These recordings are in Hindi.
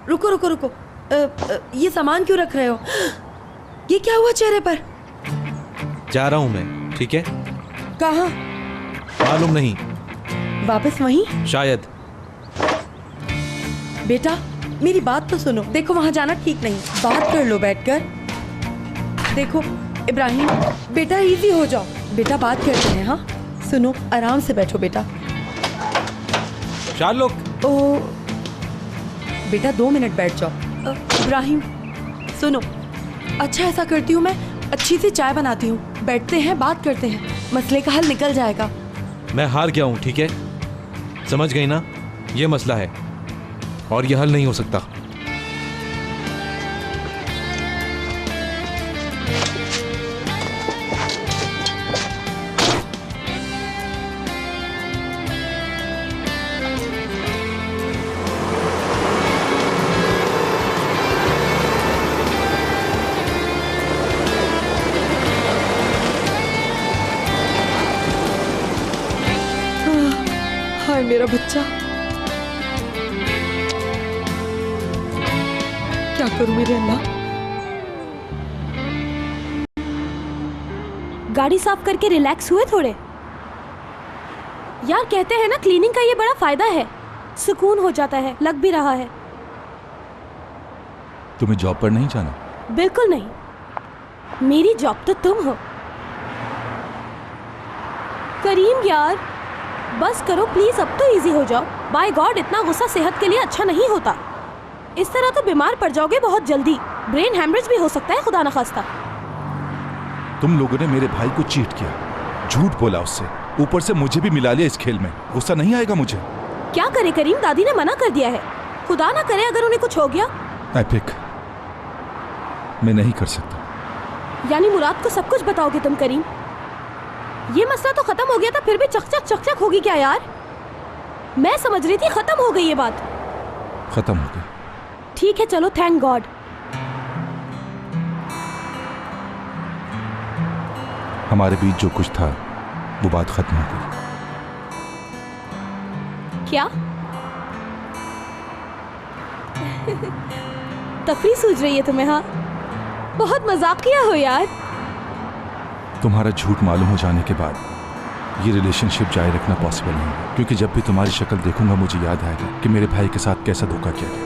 रुको रुको रुको, ये सामान क्यों रख रहे हो? ये क्या हुआ चेहरे पर? जा रहा हूं मैं, ठीक है? कहाँ? मालूम नहीं। वापस वहीं? शायद। बेटा मेरी बात तो सुनो, देखो वहां जाना ठीक नहीं, बात कर लो बैठकर। देखो इब्राहिम बेटा, इजी हो जाओ बेटा, बात करते हैं। हाँ सुनो, आराम से बैठो बेटा। शार्लोक। ओ बेटा 2 मिनट बैठ जाओ। इब्राहिम सुनो, अच्छा ऐसा करती हूँ मैं, अच्छी सी चाय बनाती हूँ, बैठते हैं बात करते हैं, मसले का हल निकल जाएगा। मैं हार गया हूं, ठीक है? समझ गई ना? ये मसला है और ये हल नहीं हो सकता। हाय मेरा बच्चा, क्या करूं मेरे अल्लाह। गाड़ी साफ करके रिलैक्स हुए थोड़े? यार कहते हैं ना क्लीनिंग का ये बड़ा फायदा है, सुकून हो जाता है, लग भी रहा है। तुम्हें जॉब पर नहीं जाना? बिल्कुल नहीं, मेरी जॉब तो तुम हो। करीम यार बस करो प्लीज, अब तो इजी हो जाओ। बाय गॉड इतना गुस्सा सेहत के लिए अच्छा नहीं होता, इस तरह तो बीमार पड़ जाओगे बहुत जल्दी, ब्रेन हैमरेज भी हो सकता है खुदा न खास्ता। तुम लोगों ने मेरे भाई को चीट किया, झूठ बोला उससे, ऊपर से मुझे भी मिला लिया इस खेल में। गुस्सा नहीं आएगा मुझे? क्या करे करीम, दादी ने मना कर दिया है, खुदा ना करे अगर उन्हें कुछ हो गया। एपिक, मैं नहीं कर सकता। यानी मुराद को सब कुछ बताओगे तुम करीम? ये मसला तो खत्म हो गया था, फिर भी चकचक होगी क्या यार? मैं समझ रही थी खत्म हो गई ये बात। खत्म हो गई। ठीक है चलो, थैंक गॉड। हमारे बीच जो कुछ था वो बात खत्म हो गई। क्या तफरी सूझ रही है तुम्हें? हाँ बहुत मजाक किया हो यार। तुम्हारा झूठ मालूम हो जाने के बाद ये रिलेशनशिप जारी रखना पॉसिबल नहीं है, क्योंकि जब भी तुम्हारी शक्ल देखूंगा मुझे याद आएगा कि मेरे भाई के साथ कैसा धोखा किया गया।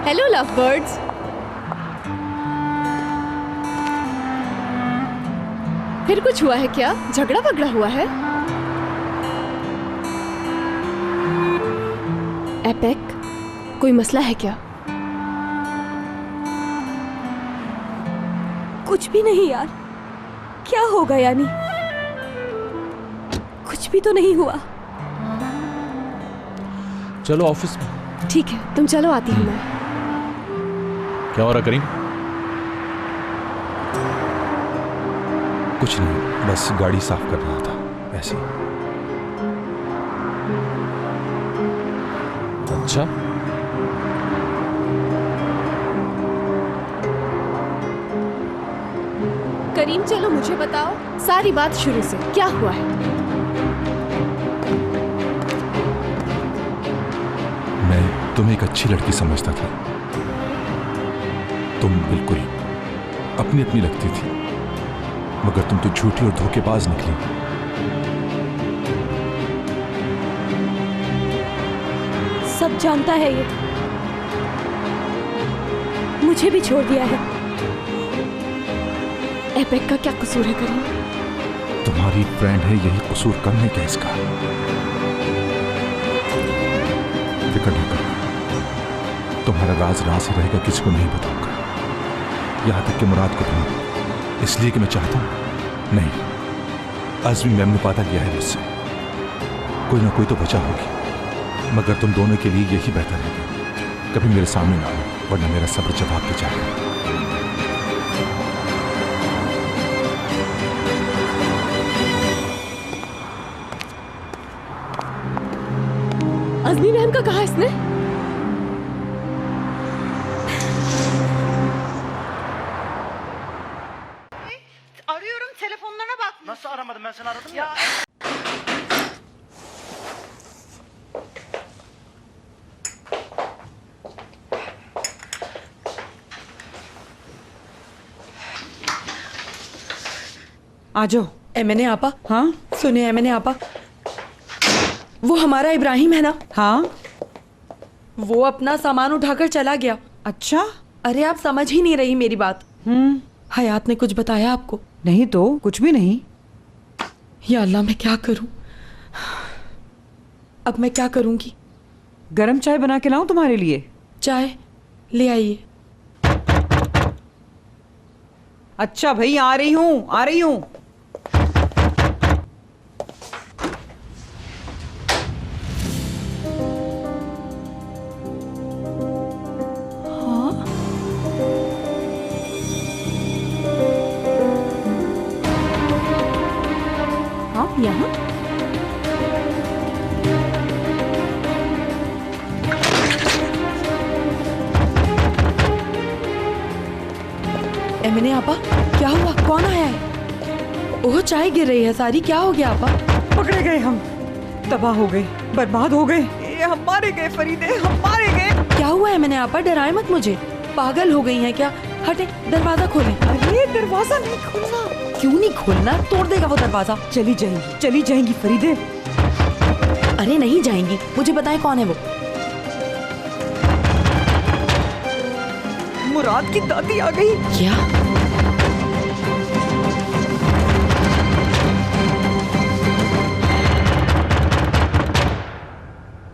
Hello love birds. फिर कुछ हुआ है क्या? झगड़ा वगड़ा हुआ है? एपेक, कोई मसला है क्या? कुछ भी नहीं यार, क्या होगा यानी? कुछ भी तो नहीं हुआ। चलो ऑफिस में। ठीक है तुम चलो, आती हूँ मैं। क्या हो रहा करीम? कुछ नहीं, बस गाड़ी साफ कर रहा था ऐसे। अच्छा, करीम चलो मुझे बताओ सारी बात शुरू से, क्या हुआ है? मैं तुम्हें एक अच्छी लड़की समझता था, तुम बिल्कुल अपनी अपनी लगती थी, मगर तुम तो झूठी और धोखेबाज निकली। सब जानता है ये, मुझे भी छोड़ दिया है। एपेक का क्या कसूर है करीम? तुम्हारी फ्रेंड है, यही कसूर कम है क्या इसका? फिक्र न करो, तुम्हारा राज राज ही रहेगा, किसी को नहीं बताऊंगा, यहां तक कि मुराद को भी, इसलिए कि मैं चाहता हूं। नहीं, आजमी मैम ने वादा किया है मुझसे, कोई ना कोई तो वजह होगी, मगर तुम दोनों के लिए यही बेहतर है कभी मेरे सामने ना आओ, वरना मेरा सब्र जवाब दे जाएगा। अज़मी मैम का कहा इसने? Arıyorum telefonlarına bak. Nasıl aramadım, ben seni aradım ya. आ जाओ। एमएनए आपा, हाँ सुनिए एमएनए आपा, वो हमारा इब्राहिम है ना, हाँ। वो अपना सामान उठाकर चला गया। अच्छा। अरे आप समझ ही नहीं रही मेरी बात। हयात ने कुछ बताया आपको? नहीं तो कुछ भी नहीं। या अल्लाह, मैं क्या करूं? अब मैं क्या करूंगी? गरम चाय बना के लाऊं तुम्हारे लिए? चाय ले आइए। अच्छा भाई, आ रही हूँ आ रही हूँ। हाँ यहाँ। एमएनए आपा, क्या हुआ? कौन आया है? ओह, चाय गिर रही है सारी। क्या हो गया आपा? पकड़े गए हम, तबाह हो गए, बर्बाद हो गए। ये हम मारे गए फरीदे, हम मारे गए। क्या हुआ है? मैंने आपा, डराए मत मुझे। पागल हो गई हैं क्या? हटे, दरवाजा खोलें। अरे दरवाजा नहीं खोलना। क्यों नहीं खोलना? तोड़ देगा वो दरवाजा। चली जाएंगी फरीदे। अरे नहीं जाएंगी। मुझे बताएं कौन है वो? मुराद की दादी आ गई। क्या?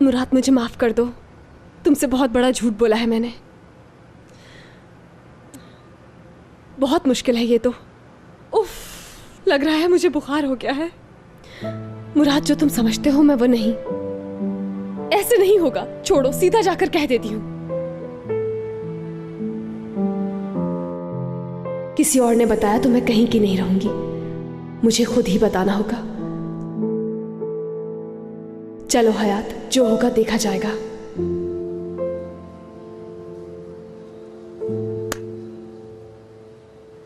मुराद, मुझे माफ कर दो, तुमसे बहुत बड़ा झूठ बोला है मैंने। बहुत मुश्किल है ये तो। उफ, लग रहा है मुझे बुखार हो गया है। मुराद, जो तुम समझते हो मैं वो नहीं। ऐसे नहीं होगा, छोड़ो, सीधा जाकर कह देती हूँ। किसी और ने बताया तो मैं कहीं की नहीं रहूंगी, मुझे खुद ही बताना होगा। चलो हयात, जो होगा देखा जाएगा।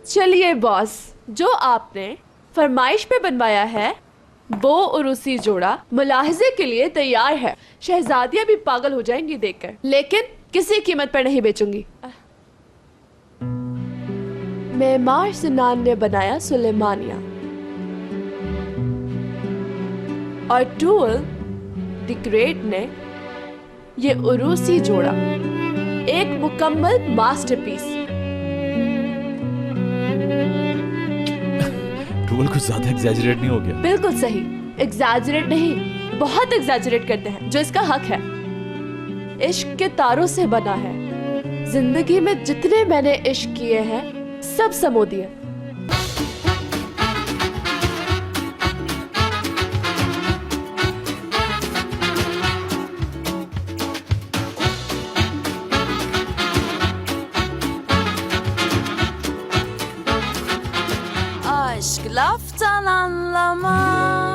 चलिए बॉस, जो आपने फरमाइश पे बनवाया है वो उरूसी जोड़ा मुलाहजे के लिए तैयार है। शहजादियां भी पागल हो जाएंगी देखकर, लेकिन किसी कीमत पर नहीं बेचूंगी। मेमार सिनान ने बनाया सुलेमानिया और टूल द ग्रेट ने ये उरूसी जोड़ा, एक मुकम्मल मास्टरपीस। टूल कुछ ज्यादा एग्जैजरेट नहीं हो गया? बिल्कुल सही, एग्जैजरेट नहीं, बहुत एग्जैजरेट करते हैं, जो इसका हक है। इश्क के तारों से बना है। जिंदगी में जितने मैंने इश्क किए हैं सब समो दिए। Aşk laftan anlamaz.